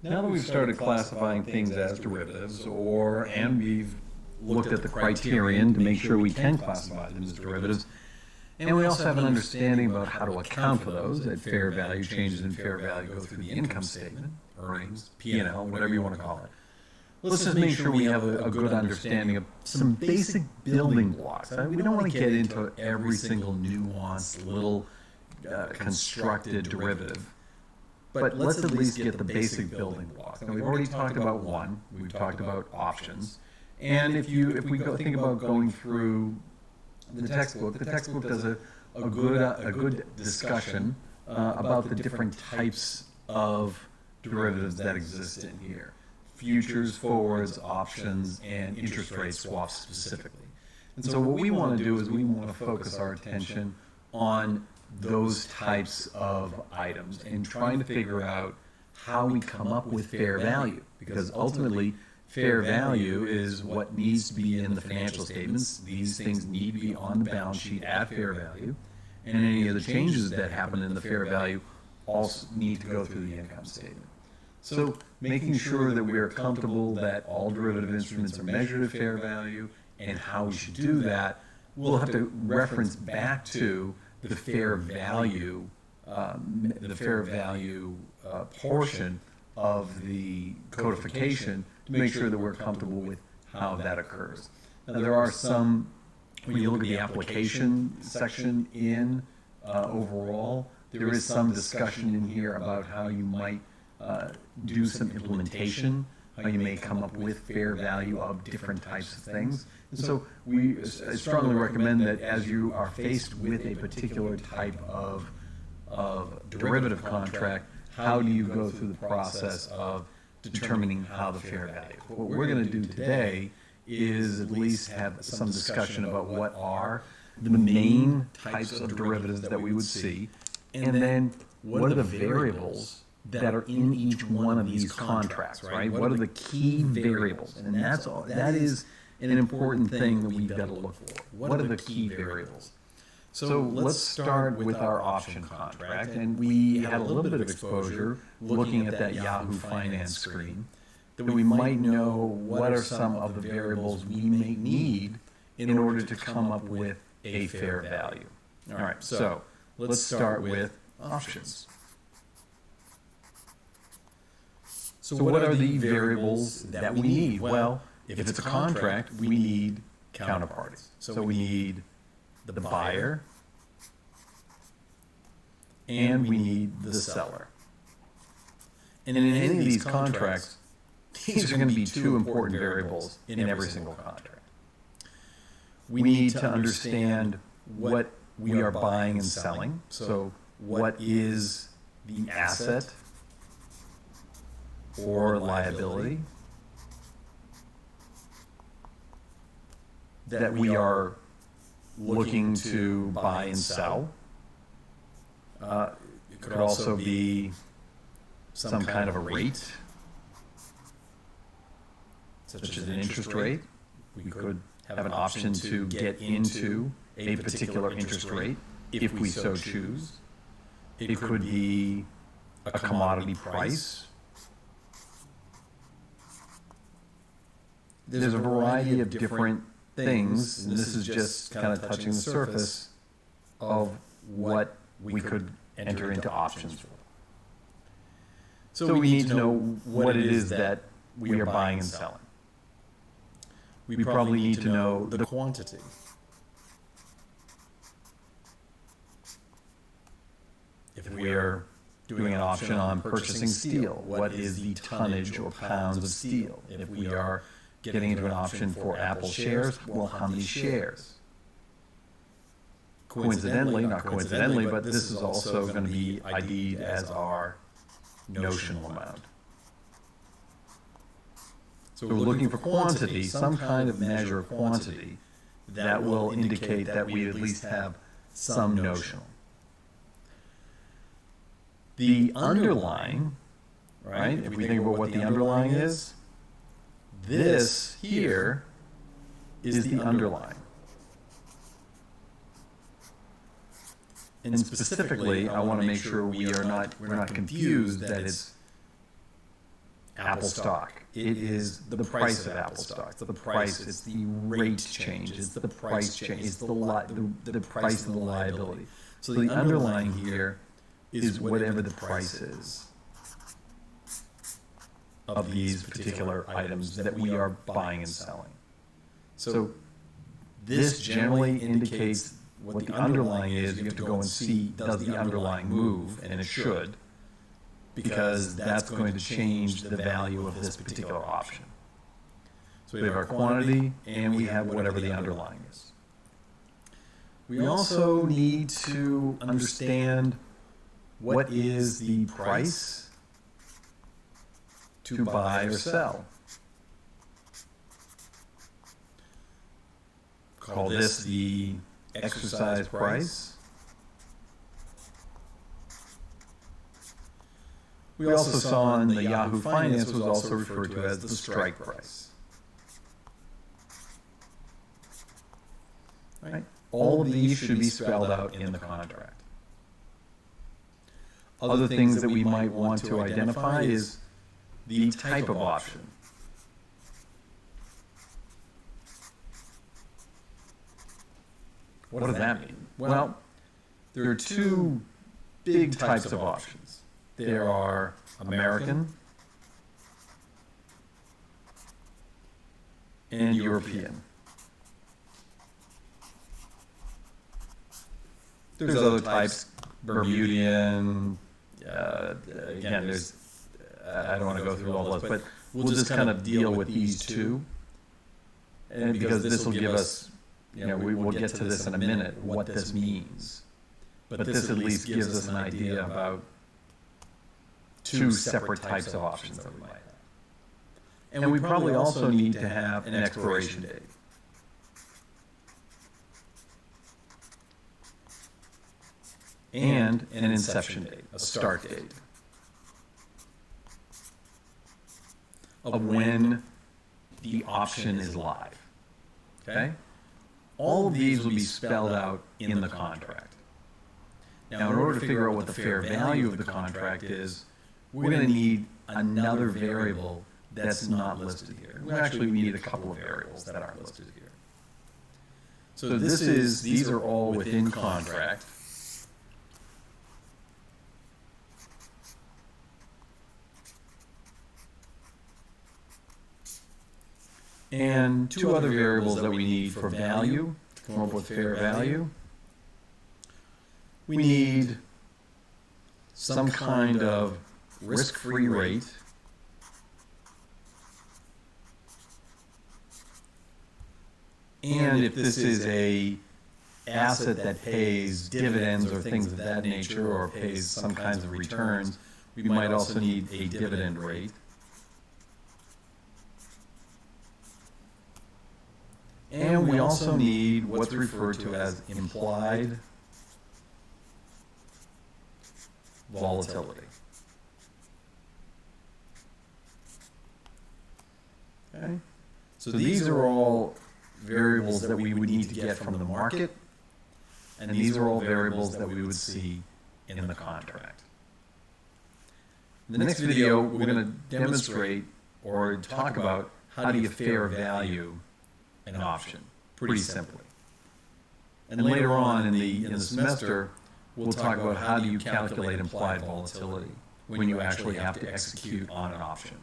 now that we've started classifying things as derivatives, and we've looked at the criterion to make sure we can classify them as derivatives, and we also have an understanding about how to account for those, that fair value, changes in fair value go through the income statement, earnings, P&L, whatever you want to call it. Let's just make sure we have a good understanding of some basic building blocks. We don't want to get into every single nuanced little constructed derivative, but let's at least get the basic building blocks. Now, we've already talked about one. We've talked about options. And if we think about going through the textbook does a good discussion about the different types of derivatives that exist in here. Futures, forwards, options, and interest rate swaps specifically. And so what we want to do is we want to focus our attention on those types of items and trying to figure out how we come up with fair value, because ultimately fair value is what needs to be in the financial statements. These things need to be on the balance sheet at fair value, and any of the changes that happen in the fair value also need to go through the income statement. So making sure that we are comfortable that all derivative instruments are measured at fair value and how we should do that, we'll have to reference back to the fair value, portion of the codification to make sure that we're comfortable with how that occurs. Now, there are some, when you look at the application section in overall, there is some discussion in here about how you might do some implementation, how you may come up with fair value of different types of things. And so we strongly recommend that as you are faced with a particular type of derivative contract, how do you go through the process of determining how the fair value? What we're going to do today is at least have some discussion about what are the main types of derivatives that we would see, and then what are the variables that are in each one of these contracts, right? What are the key variables? And that is an important thing that we've got to look for. What are the key variables? So let's start with our option contract, and we had a little bit of exposure looking at that Yahoo Finance screen, that we might know what are some of the variables we may need in order to come up with a fair value. All right, so let's start with options. So what are the variables that we need? Well, if it's a contract, we need counterparties. So we need the buyer, and we need the seller. And in any of these contracts, these are going to be two important variables in every single contract. We need to understand what we are buying and selling. So what is the asset or liability that we are looking to buy and sell. It could also be some kind of a rate, such as an interest rate. We could have an option to get into a particular interest rate if we so choose. It could be a commodity price. There's a variety of different things, and this is just kind of touching the surface of what we could enter into options for. So we need to know what it is that we are buying and selling. We probably need to know the quantity. If we are doing an option on purchasing steel, what is the tonnage or pounds of steel? If we are getting into an option for Apple shares, well, how many shares? Coincidentally, not coincidentally, but this is also going to be ID'd as our notional amount. So we're looking for quantity, some kind of measure of quantity that will indicate that we at least have some notional. The underlying, right, if we think about what the underlying is, this here is the underlying. And specifically, I want to make sure we're not confused that it's Apple stock. It is the price of Apple stock. It's the price. It's the rate change. It's the price change. It's the price of the liability. So the underlying here is whatever the price is of these particular items that we are buying and selling. So this generally indicates what the underlying is. You have to go and see, does the underlying move? And it should, because that's going to change the value of this particular option. So we have our quantity, and we have whatever the underlying is. We also need to understand what is the price to buy or sell. Call this the exercise price. We also saw in the Yahoo Finance was also referred to as the strike price. Right? All of these should be spelled out in the contract. Other things that we might want to identify is the type of option. What does that mean? Well, there are two big types of options. There are American and European. There's other types, Bermudian, again, there's, I don't want to go through all those, but we'll just kind of deal with these two. And because this will give us, we will get to this in a minute, what this means. But this at least gives us an idea about two separate types of options that we might have. And we probably also need to have an expiration date. And an inception date, a start date of when the option is live. Okay? All of these will be spelled out in the contract. Now, in order to figure out what the fair value of the contract is, we're going to need another variable that's not listed here. We need a couple of variables that aren't listed here. So these are all within contract. And two other variables that we need for value, to come up with fair value. We need some kind of risk-free rate and if this is a asset that pays dividends or things of that nature or pays some kinds of returns, we might also need a dividend rate. And we also need what's referred to as implied volatility. Okay? So these are all variables that we would need to get from the market, and these are all variables that we would see in the contract. In the next video, we're going to demonstrate or talk about how do you fair value an option, pretty simply. And later on in the semester, we'll talk about how do you calculate implied volatility when you actually have to execute on an option.